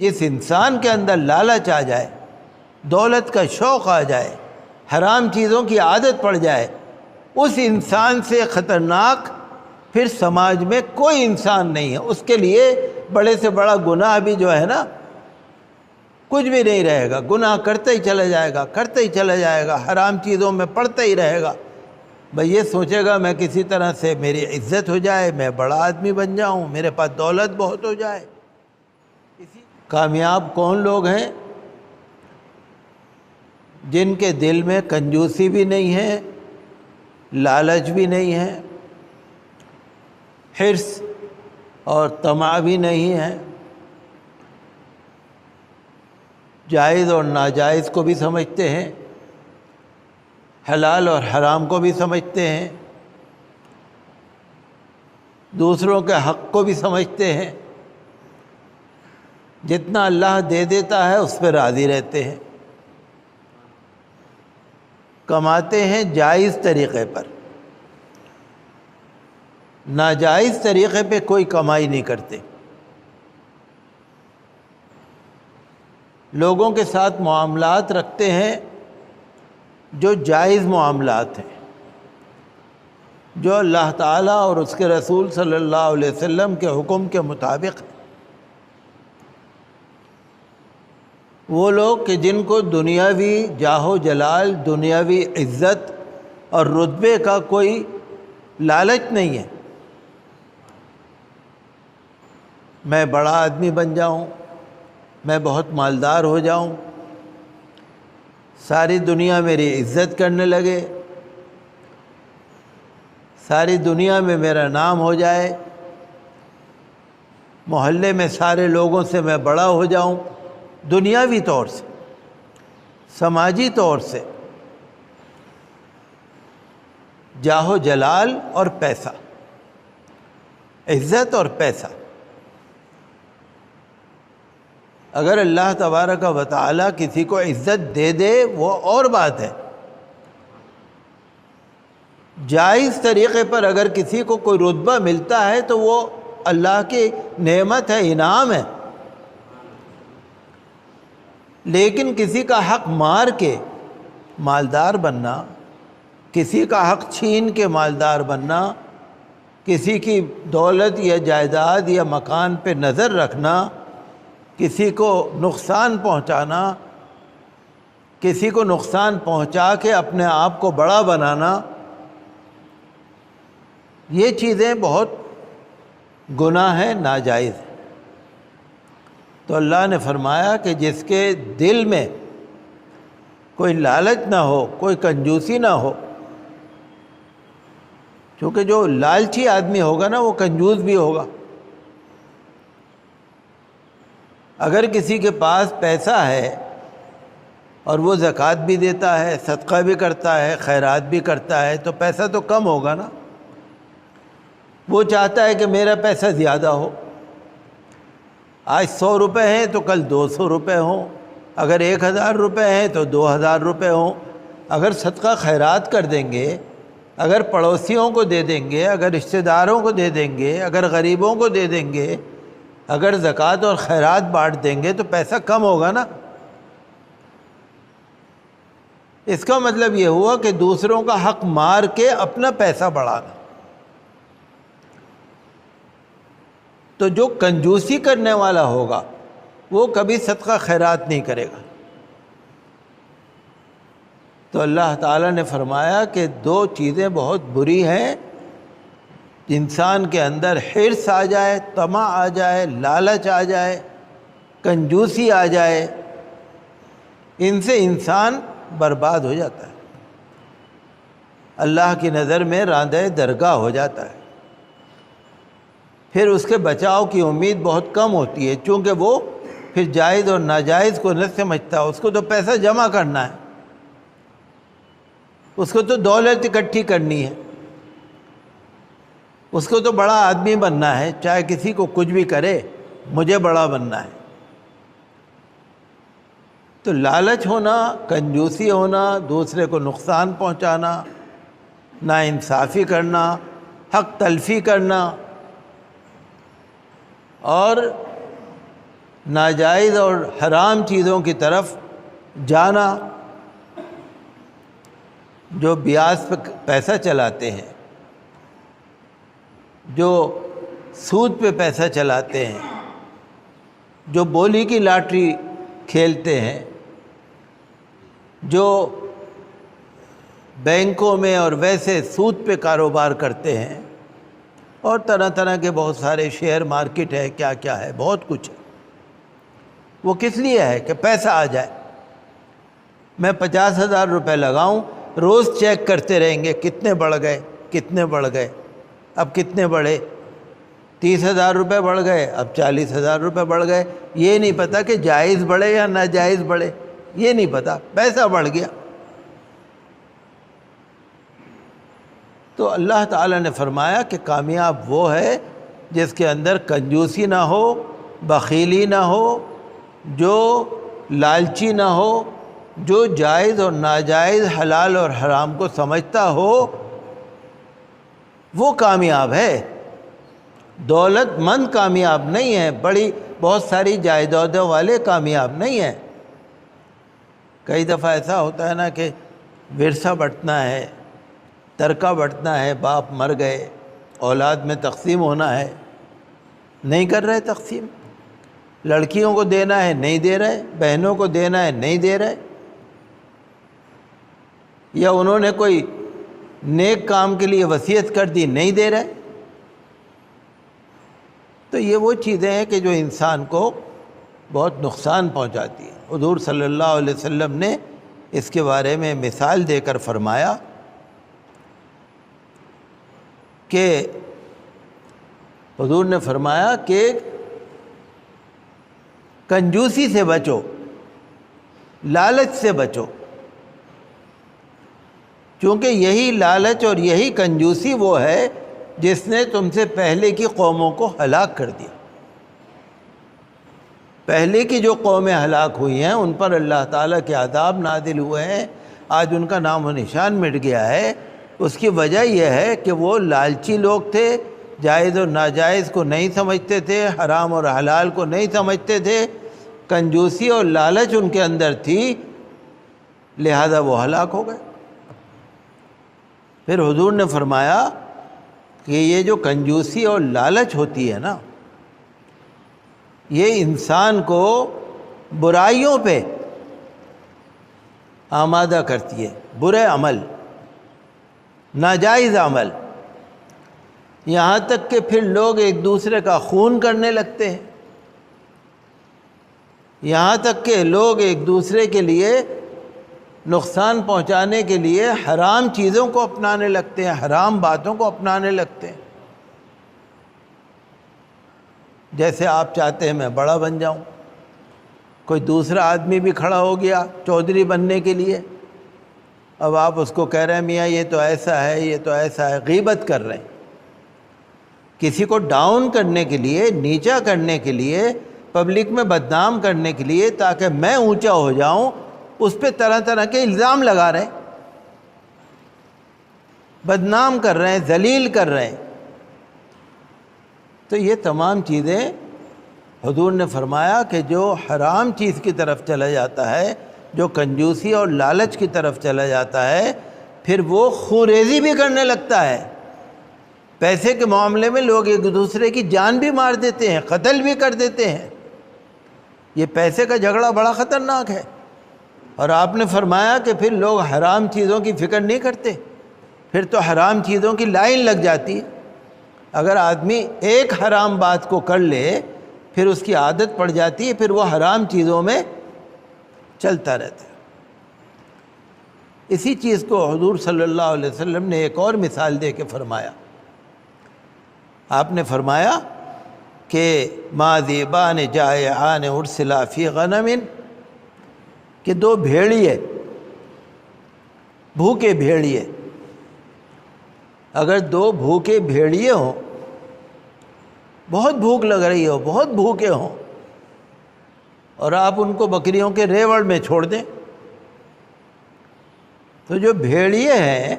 جس انسان کے اندر لالچ آ جائے، دولت کا شوق آ جائے، حرام چیزوں کی عادت پڑ جائے، اس انسان سے خطرناک پھر سماج میں کوئی انسان نہیں ہے۔ اس کے لیے بڑے سے بڑا گناہ بھی جو ہے نا کچھ بھی نہیں رہے گا، گناہ کرتے ہی چلا جائے گا، کرتے ہی چلا جائے گا، حرام چیزوں میں پڑتا ہی رہے گا۔ بھئی یہ سوچے گا میں کسی طرح سے میری عزت ہو جائے، میں بڑا آدمی بن جاؤں، میرے پاس دولت بہت ہو جائے۔ کامیاب کون لوگ ہیں؟ جن کے دل میں کنجوسی بھی نہیں ہے، لالچ بھی نہیں ہے، حرص اور طمع بھی نہیں ہے، جائز اور ناجائز کو بھی سمجھتے ہیں، حلال اور حرام کو بھی سمجھتے ہیں، دوسروں کے حق کو بھی سمجھتے ہیں، جتنا اللہ دے دیتا ہے اس پہ راضی رہتے ہیں، کماتے ہیں جائز طریقے پر، ناجائز طریقے پہ کوئی کمائی نہیں کرتے۔ لوگوں کے ساتھ معاملات رکھتے ہیں جو جائز معاملات ہیں، جو اللہ تعالیٰ اور اس کے رسول صلی اللہ علیہ وسلم کے حکم کے مطابق ہیں۔ وہ لوگ کہ جن کو دنیاوی جاہ و جلال، دنیاوی عزت اور رتبے کا کوئی لالچ نہیں ہے، میں بڑا آدمی بن جاؤں، میں بہت مالدار ہو جاؤں، ساری دنیا میری عزت کرنے لگے، ساری دنیا میں میرا نام ہو جائے، محلے میں سارے لوگوں سے میں بڑا ہو جاؤں، دنیاوی طور سے، سماجی طور سے، جاہ و جلال اور پیسہ، عزت اور پیسہ۔ اگر اللہ تبارک و تعالی کسی کو عزت دے دے وہ اور بات ہے، جائز طریقے پر اگر کسی کو کوئی رتبہ ملتا ہے تو وہ اللہ کی نعمت ہے، انعام ہے، لیکن کسی کا حق مار کے مالدار بننا، کسی کا حق چھین کے مالدار بننا، کسی کی دولت یا جائیداد یا مکان پہ نظر رکھنا، کسی کو نقصان پہنچانا، کسی کو نقصان پہنچا کے اپنے آپ کو بڑا بنانا، یہ چیزیں بہت گناہ ہیں، ناجائز ہیں۔ تو اللہ نے فرمایا کہ جس کے دل میں کوئی لالچ نہ ہو، کوئی کنجوسی نہ ہو، کیونکہ جو لالچی آدمی ہوگا نا وہ کنجوس بھی ہوگا۔ اگر کسی کے پاس پیسہ ہے اور وہ زکوٰۃ بھی دیتا ہے، صدقہ بھی کرتا ہے، خیرات بھی کرتا ہے، تو پیسہ تو کم ہوگا نا۔ وہ چاہتا ہے کہ میرا پیسہ زیادہ ہو، آج 100 روپے ہیں تو کل 200 روپے ہوں، اگر 1000 روپے ہیں تو 2000 روپے ہوں۔ اگر صدقہ خیرات کر دیں گے، اگر پڑوسیوں کو دے دیں گے، اگر رشتہ داروں کو دے دیں گے، اگر غریبوں کو دے دیں گے، اگر زکوٰۃ اور خیرات بانٹ دیں گے تو پیسہ کم ہوگا نا۔ اس کا مطلب یہ ہوا کہ دوسروں کا حق مار کے اپنا پیسہ بڑھانا۔ تو جو کنجوسی کرنے والا ہوگا وہ کبھی صدقہ خیرات نہیں کرے گا۔ تو اللہ تعالیٰ نے فرمایا کہ 2 چیزیں بہت بری ہیں، انسان کے اندر حرص آ جائے، طمع آ جائے، لالچ آ جائے، کنجوسی آ جائے، ان سے انسان برباد ہو جاتا ہے، اللہ کی نظر میں راندہ درگاہ ہو جاتا ہے، پھر اس کے بچاؤ کی امید بہت کم ہوتی ہے، چونکہ وہ پھر جائز اور ناجائز کو نہ سمجھتا، اس کو تو پیسہ جمع کرنا ہے، اس کو تو دولت اکٹھی کرنی ہے، اس کو تو بڑا آدمی بننا ہے، چاہے کسی کو کچھ بھی کرے، مجھے بڑا بننا ہے۔ تو لالچ ہونا، کنجوسی ہونا، دوسرے کو نقصان پہنچانا، ناانصافی کرنا، حق تلفی کرنا، اور ناجائز اور حرام چیزوں کی طرف جانا، جو بیاج پہ پیسہ چلاتے ہیں، جو سود پہ پیسہ چلاتے ہیں، جو بولی کی لاٹری کھیلتے ہیں، جو بینکوں میں اور ویسے سود پہ کاروبار کرتے ہیں، اور طرح طرح کے بہت سارے شیئر مارکیٹ ہے، کیا کیا ہے، بہت کچھ ہے۔ وہ کس لیے ہے؟ کہ پیسہ آ جائے۔ میں 50,000 روپے لگاؤں، روز چیک کرتے رہیں گے کتنے بڑھ گئے، کتنے بڑھ گئے، اب کتنے بڑھے، 30,000 روپے بڑھ گئے، اب 40,000 روپے بڑھ گئے۔ یہ نہیں پتہ کہ جائز بڑھے یا ناجائز بڑھے، یہ نہیں پتہ، پیسہ بڑھ گیا۔ تو اللہ تعالیٰ نے فرمایا کہ کامیاب وہ ہے جس کے اندر کنجوسی نہ ہو، بخیلی نہ ہو، جو لالچی نہ ہو، جو جائز اور ناجائز، حلال اور حرام کو سمجھتا ہو، وہ کامیاب ہے۔ دولت مند کامیاب نہیں ہے، بہت ساری جائیدادوں والے کامیاب نہیں ہیں۔ کئی دفعہ ایسا ہوتا ہے نا کہ ورثہ بٹنا ہے، ترکہ بٹنا ہے، باپ مر گئے، اولاد میں تقسیم ہونا ہے، نہیں کر رہے تقسیم، لڑکیوں کو دینا ہے نہیں دے رہے، بہنوں کو دینا ہے نہیں دے رہے، یا انہوں نے کوئی نیک کام کے لیے وصیت کر دی نہیں دے رہے۔ تو یہ وہ چیزیں ہیں کہ جو انسان کو بہت نقصان پہنچاتی ہیں۔ حضور صلی اللہ علیہ وسلم نے اس کے بارے میں مثال دے کر فرمایا کہ حضور نے فرمایا کہ کنجوسی سے بچو، لالچ سے بچو، کیونکہ یہی لالچ اور یہی کنجوسی وہ ہے جس نے تم سے پہلے کی قوموں کو ہلاک کر دیا۔ پہلے کی جو قومیں ہلاک ہوئی ہیں ان پر اللہ تعالیٰ کے عذاب نازل ہوئے ہیں، آج ان کا نام و نشان مٹ گیا ہے۔ اس کی وجہ یہ ہے کہ وہ لالچی لوگ تھے، جائز اور ناجائز کو نہیں سمجھتے تھے، حرام اور حلال کو نہیں سمجھتے تھے، کنجوسی اور لالچ ان کے اندر تھی، لہذا وہ ہلاک ہو گئے۔ پھر حضور نے فرمایا کہ یہ جو کنجوسی اور لالچ ہوتی ہے نا، یہ انسان کو برائیوں پہ آمادہ کرتی ہے، برے عمل، ناجائز عمل، یہاں تک کہ پھر لوگ ایک دوسرے کا خون کرنے لگتے ہیں، یہاں تک کہ لوگ ایک دوسرے کے لیے نقصان پہنچانے کے لیے حرام چیزوں کو اپنانے لگتے ہیں، حرام باتوں کو اپنانے لگتے ہیں۔ جیسے آپ چاہتے ہیں میں بڑا بن جاؤں، کوئی دوسرا آدمی بھی کھڑا ہو گیا چودھری بننے کے لیے، اب آپ اس کو کہہ رہے ہیں میاں یہ تو ایسا ہے، یہ تو ایسا ہے، غیبت کر رہے ہیں۔ کسی کو ڈاؤن کرنے کے لیے، نیچا کرنے کے لیے، پبلک میں بدنام کرنے کے لیے، تاکہ میں اونچا ہو جاؤں، اس پہ طرح طرح کے الزام لگا رہے ہیں، بدنام کر رہے ہیں، ذلیل کر رہے ہیں۔ تو یہ تمام چیزیں حضور نے فرمایا کہ جو حرام چیز کی طرف چلا جاتا ہے، جو کنجوسی اور لالچ کی طرف چلا جاتا ہے، پھر وہ خوریزی بھی کرنے لگتا ہے۔ پیسے کے معاملے میں لوگ ایک دوسرے کی جان بھی مار دیتے ہیں، قتل بھی کر دیتے ہیں۔ یہ پیسے کا جھگڑا بڑا خطرناک ہے۔ اور آپ نے فرمایا کہ پھر لوگ حرام چیزوں کی فکر نہیں کرتے، پھر تو حرام چیزوں کی لائن لگ جاتی ہے۔ اگر آدمی ایک حرام بات کو کر لے، پھر اس کی عادت پڑ جاتی ہے، پھر وہ حرام چیزوں میں چلتا رہتا ہے۔ اسی چیز کو حضور صلی اللہ علیہ وسلم نے ایک اور مثال دے کے فرمایا۔ آپ نے فرمایا کہ ما ذئبان جائعان ارسلا فی غنم، کہ دو بھیڑیے، بھوکے بھیڑیے، اگر دو بھوکے بھیڑیے ہوں، بہت بھوک لگ رہی ہو، بہت بھوکے ہوں، اور آپ ان کو بکریوں کے ریوڑ میں چھوڑ دیں، تو جو بھیڑیے ہیں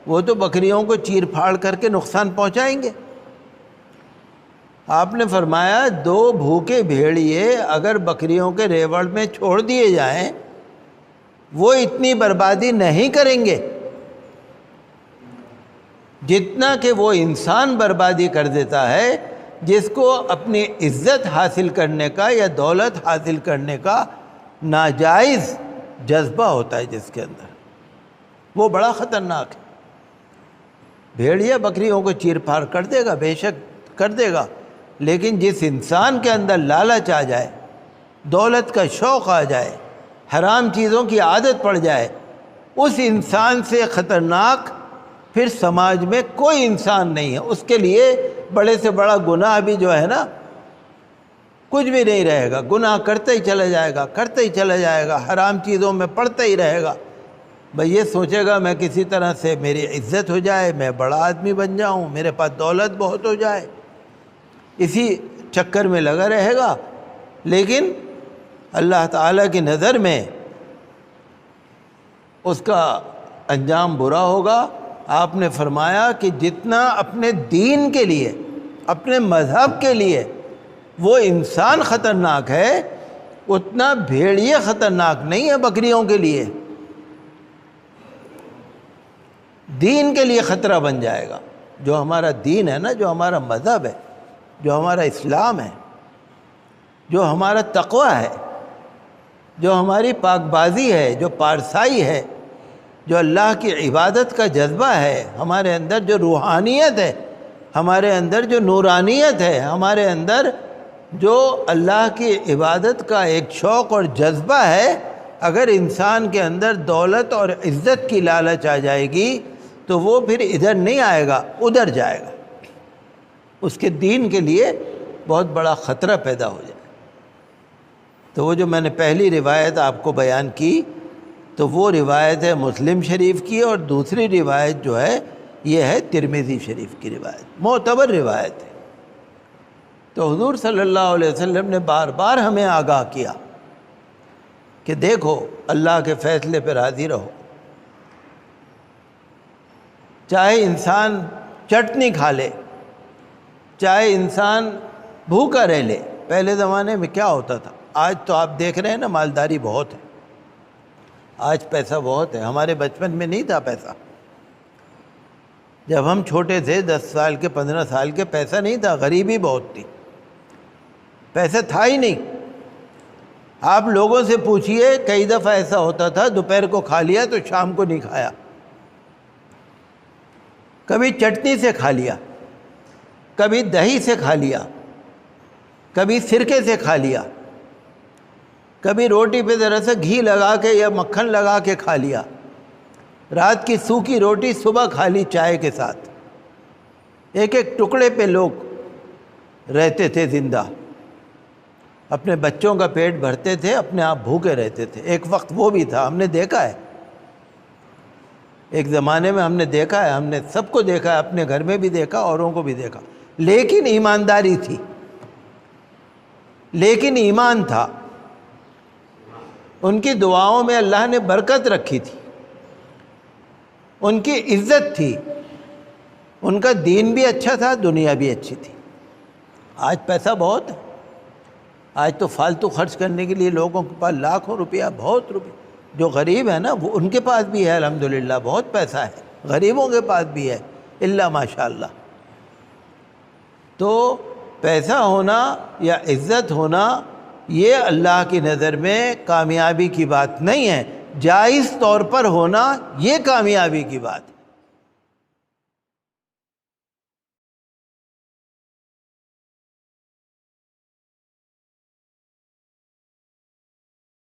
وہ تو بکریوں کو چیر پھاڑ کر کے نقصان پہنچائیں گے، آپ نے فرمایا 2 بھوکے بھیڑیے اگر بکریوں کے ریوڑ میں چھوڑ دیے جائیں وہ اتنی بربادی نہیں کریں گے جتنا کہ وہ انسان بربادی کر دیتا ہے جس کو اپنی عزت حاصل کرنے کا یا دولت حاصل کرنے کا ناجائز جذبہ ہوتا ہے جس کے اندر، وہ بڑا خطرناک ہے۔ بھیڑیا بکریوں کو چیر پھاڑ کر دے گا، بے شک کر دے گا، لیکن جس انسان کے اندر لالچ آ جائے، دولت کا شوق آ جائے، حرام چیزوں کی عادت پڑ جائے، اس انسان سے خطرناک پھر سماج میں کوئی انسان نہیں ہے۔ اس کے لیے بڑے سے بڑا گناہ بھی جو ہے نا کچھ بھی نہیں رہے گا، گناہ کرتے ہی چلا جائے گا، کرتے ہی چلا جائے گا، حرام چیزوں میں پڑتا ہی رہے گا۔ بھئی یہ سوچے گا میں کسی طرح سے میری عزت ہو جائے، میں بڑا آدمی بن جاؤں، میرے پاس دولت بہت ہو جائے، اسی چکر میں لگا رہے گا، لیکن اللہ تعالیٰ کی نظر میں اس کا انجام برا ہوگا۔ آپ نے فرمایا کہ جتنا اپنے دین کے لیے، اپنے مذہب کے لیے وہ انسان خطرناک ہے، اتنا بھیڑیے خطرناک نہیں ہے بکریوں کے لیے۔ دین کے لیے خطرہ بن جائے گا۔ جو ہمارا دین ہے نا، جو ہمارا مذہب ہے، جو ہمارا اسلام ہے، جو ہمارا تقوی ہے، جو ہماری پاک بازی ہے، جو پارسائی ہے، جو اللہ کی عبادت کا جذبہ ہے، ہمارے اندر جو روحانیت ہے، ہمارے اندر جو نورانیت ہے، ہمارے اندر جو اللہ کی عبادت کا ایک شوق اور جذبہ ہے، اگر انسان کے اندر دولت اور عزت کی لالچ آ جائے گی تو وہ پھر ادھر نہیں آئے گا، ادھر جائے گا، اس کے دین کے لیے بہت بڑا خطرہ پیدا ہو جائے۔ تو وہ جو میں نے پہلی روایت آپ کو بیان کی تو وہ روایت ہے مسلم شریف کی، اور دوسری روایت جو ہے یہ ہے ترمذی شریف کی روایت، معتبر روایت ہے۔ تو حضور صلی اللہ علیہ وسلم نے بار بار ہمیں آگاہ کیا کہ دیکھو اللہ کے فیصلے پہ راضی رہو، چاہے انسان چٹنی کھا لے، چاہے انسان بھوکا رہ لے۔ پہلے زمانے میں کیا ہوتا تھا، آج تو آپ دیکھ رہے ہیں نا مالداری بہت ہے، آج پیسہ بہت ہے، ہمارے بچپن میں نہیں تھا پیسہ۔ جب ہم چھوٹے تھے 10 سال کے 15 سال کے، پیسہ نہیں تھا، غریبی بہت تھی، پیسہ تھا ہی نہیں۔ آپ لوگوں سے پوچھئے، کئی دفعہ ایسا ہوتا تھا دوپہر کو کھا لیا تو شام کو نہیں کھایا، کبھی چٹنی سے کھا لیا، کبھی دہی سے کھا لیا، کبھی سرکے سے کھا لیا، کبھی روٹی پہ ذرا سا گھی لگا کے یا مکھن لگا کے کھا لیا، رات کی سوکھی روٹی صبح کھا لی چائے کے ساتھ۔ ایک ایک ٹکڑے پہ لوگ رہتے تھے زندہ، اپنے بچوں کا پیٹ بھرتے تھے، اپنے آپ بھوکے رہتے تھے۔ ایک وقت وہ بھی تھا، ہم نے دیکھا ہے، ایک زمانے میں ہم نے دیکھا ہے، ہم نے سب کو دیکھا ہے، اپنے گھر میں بھی دیکھا، اوروں کو بھی دیکھا، لیکن ایمانداری تھی، لیکن ایمان تھا، ان کی دعاؤں میں اللہ نے برکت رکھی تھی، ان کی عزت تھی، ان کا دین بھی اچھا تھا، دنیا بھی اچھی تھی۔ آج پیسہ بہت ہے، آج تو فالتو خرچ کرنے کے لیے لوگوں کے پاس لاکھوں روپیہ، بہت روپیہ۔ جو غریب ہے نا وہ ان کے پاس بھی ہے الحمدللہ، بہت پیسہ ہے، غریبوں کے پاس بھی ہے الا ماشاءاللہ۔ تو پیسہ ہونا یا عزت ہونا یہ اللہ کی نظر میں کامیابی کی بات نہیں ہے، جائز طور پر ہونا یہ کامیابی کی بات ہے۔